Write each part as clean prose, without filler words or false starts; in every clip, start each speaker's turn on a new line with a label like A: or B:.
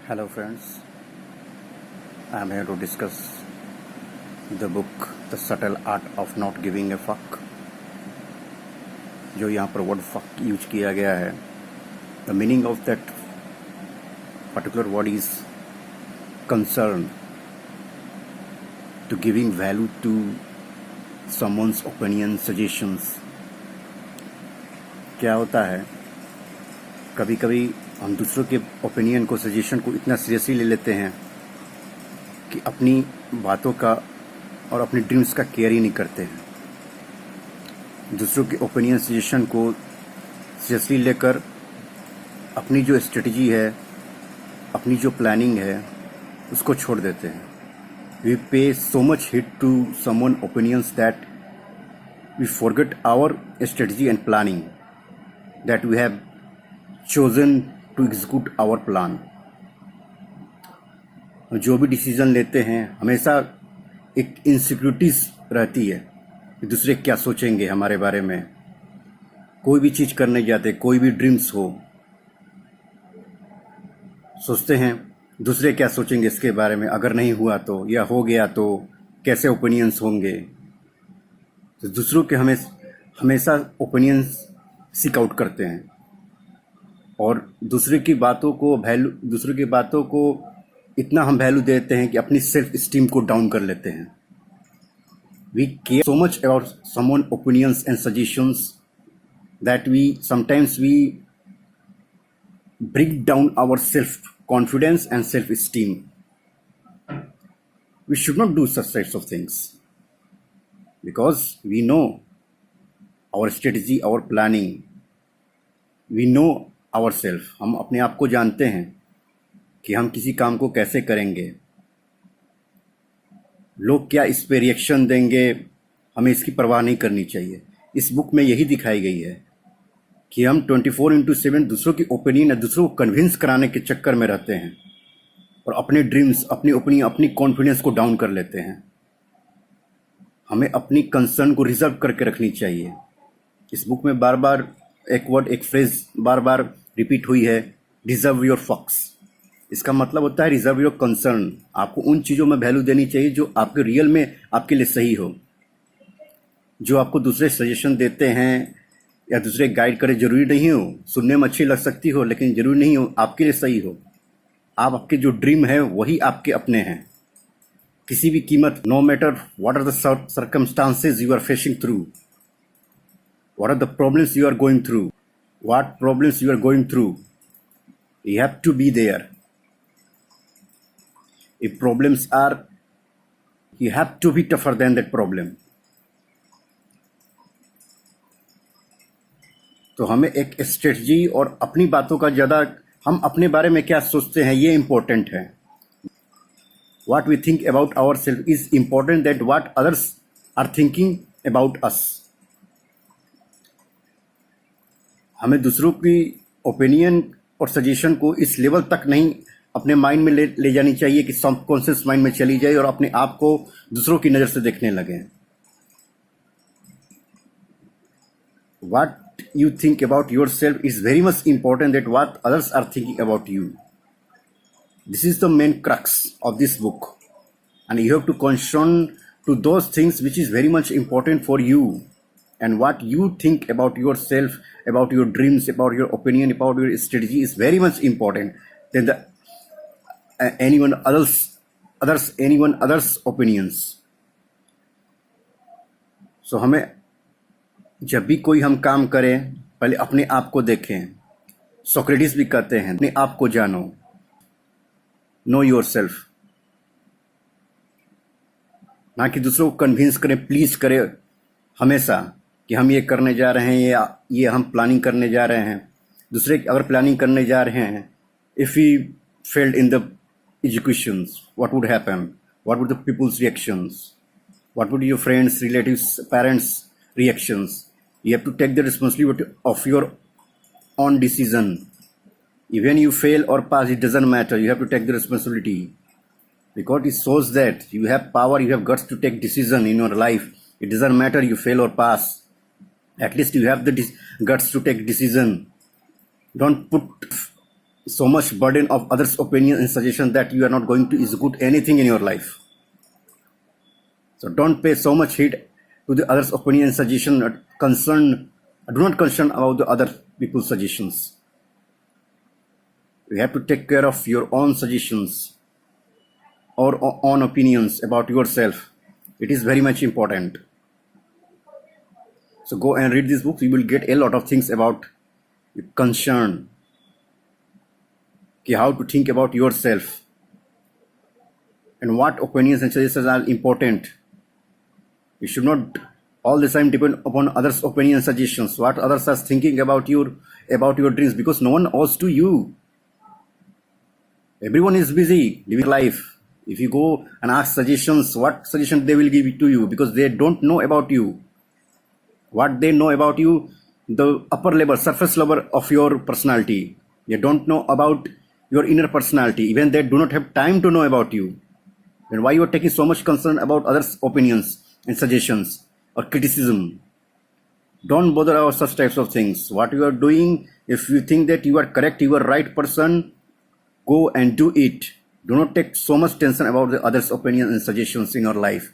A: Hello, friends. I'm here to discuss the book The Subtle Art of Not Giving a Fuck. जो यहाँ पर word fuck use किया गया है, the meaning of that particular word is concern to giving value to someone's opinion, suggestions. क्या होता है, कभी कभी हम दूसरों के ओपिनियन को, सजेशन को इतना सीरियसली ले लेते हैं कि अपनी बातों का और अपनी ड्रीम्स का केयर ही नहीं करते हैं। दूसरों के ओपिनियन, सजेशन को सीरियसली लेकर अपनी जो स्ट्रेटजी है, अपनी जो प्लानिंग है, उसको छोड़ देते हैं। We pay so much heed to someone's opinions that we forget our strategy and planning that we have chosen to execute our plan. जो भी डिसीजन लेते हैं, हमेशा एक इनसिक्योरिटीज रहती है कि दूसरे क्या सोचेंगे हमारे बारे में। कोई भी चीज़ करने जाते, कोई भी ड्रीम्स हो, सोचते हैं दूसरे क्या सोचेंगे इसके बारे में, अगर नहीं हुआ तो, या हो गया तो कैसे ओपिनियंस होंगे। तो दूसरों के हमेशा ओपिनियंस सीक आउट करते हैं और दूसरे की बातों को इतना हम वैल्यू देते हैं कि अपनी सेल्फ स्टीम को डाउन कर लेते हैं। We care so much about someone opinions and suggestions that we sometimes break down our self-confidence and self-esteem. We should not do such types of things because we know our strategy, our planning. We know ourselves. हम अपने आप को जानते हैं कि हम किसी काम को कैसे करेंगे, लोग क्या इस पे रिएक्शन देंगे, हमें इसकी परवाह नहीं करनी चाहिए। इस बुक में यही दिखाई गई है कि हम 24/7 दूसरों की ओपिनियन या दूसरों को कन्विंस कराने के चक्कर में रहते हैं और अपने ड्रीम्स, अपनी ओपिनियन, अपनी कॉन्फिडेंस को डाउन कर लेते हैं। हमें अपनी कंसर्न को रिजर्व करके रखनी चाहिए। इस बुक में बार बार एक फ्रेज बार बार रिपीट हुई है, रिजर्व योर फक्स। इसका मतलब होता है रिजर्व योर कंसर्न। आपको उन चीज़ों में वैल्यू देनी चाहिए जो आपके रियल में आपके लिए सही हो। जो आपको दूसरे सजेशन देते हैं या दूसरे गाइड करे, जरूरी नहीं हो, सुनने में अच्छी लग सकती हो लेकिन जरूरी नहीं हो आपके लिए सही हो। आपके जो ड्रीम है वही आपके अपने हैं। किसी भी कीमत, no matter what are the circumstances you are facing through, what are the problems you are going through, you have to be there. If problems are, you have to be tougher than that problem. तो हमें एक strategy और अपनी बातों का ज़्यादा, हम अपने बारे में क्या सोचते हैं ये इम्पोर्टेंट है। What we think about our self is important that what others are thinking about us. हमें दूसरों की ओपिनियन और सजेशन को इस लेवल तक नहीं अपने माइंड में ले जानी चाहिए कि सबकॉन्शियस माइंड में चली जाए और अपने आप को दूसरों की नज़र से देखने लगे। What you think about yourself is very much important than what others are thinking about you. This is the main crux of this book, and you have to concern to those things which is very much important for you, and what you think about yourself, about your dreams, about your opinion, about your strategy is very much important than the anyone others opinions. So हमें जब भी कोई हम काम करें, पहले अपने आप को देखें। सोक्रेटिस भी कहते हैं अपने आप को जानो, नो योर सेल्फ। ना कि दूसरों को कन्विंस करें, प्लीज करें हमेशा कि हम ये करने जा रहे हैं या ये हम प्लानिंग करने जा रहे हैं। दूसरे अगर प्लानिंग करने जा रहे हैं, if we failed in the educations, what would happen, what would the peoples reactions, what would your friends, relatives, parents reactions. You have to take the responsibility of your own decision. Even you fail or pass, it doesn't matter. You have to take the responsibility because it shows that you have power, you have guts to take decision in your life. It doesn't matter you fail or pass. At least you have the guts to take decision. Don't put so much burden of others' opinion and suggestion that you are not going to execute anything in your life. So don't pay so much heed to the others' opinion and suggestion. Do not concern about the other people's suggestions. You have to take care of your own suggestions or own opinions about yourself. It is very much important. So go and read this book. You will get a lot of things about concern, how to think about yourself, and what opinions and suggestions are important. You should not all the time depend upon others' opinions and suggestions, what others are thinking about your dreams, because no one owes to you. Everyone is busy living life. If you go and ask suggestions, what suggestion they will give it to you, because they don't know about you. What they know about you, the upper level, surface level of your personality. They don't know about your inner personality. Even they do not have time to know about you. Then why you are taking so much concern about others' opinions and suggestions or criticism? Don't bother about such types of things. What you are doing, if you think that you are correct, you are right person, go and do it. Do not take so much tension about the others' opinions and suggestions in your life.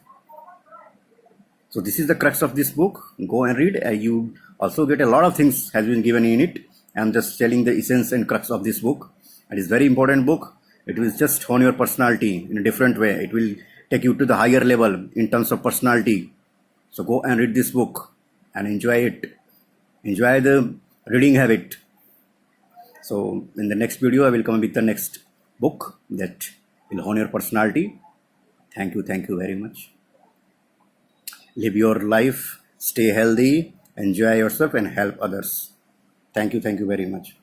A: So this is the crux of this book. Go and read. You also get a lot of things has been given in it. I'm just telling the essence and crux of this book. It is very important book. It will just hone your personality in a different way. It will take you to the higher level in terms of personality. So go and read this book and enjoy it. Enjoy the reading habit. So in the next video, I will come with the next book that will hone your personality. Thank you very much. Live your life, stay healthy, enjoy yourself and help others. Thank you very much.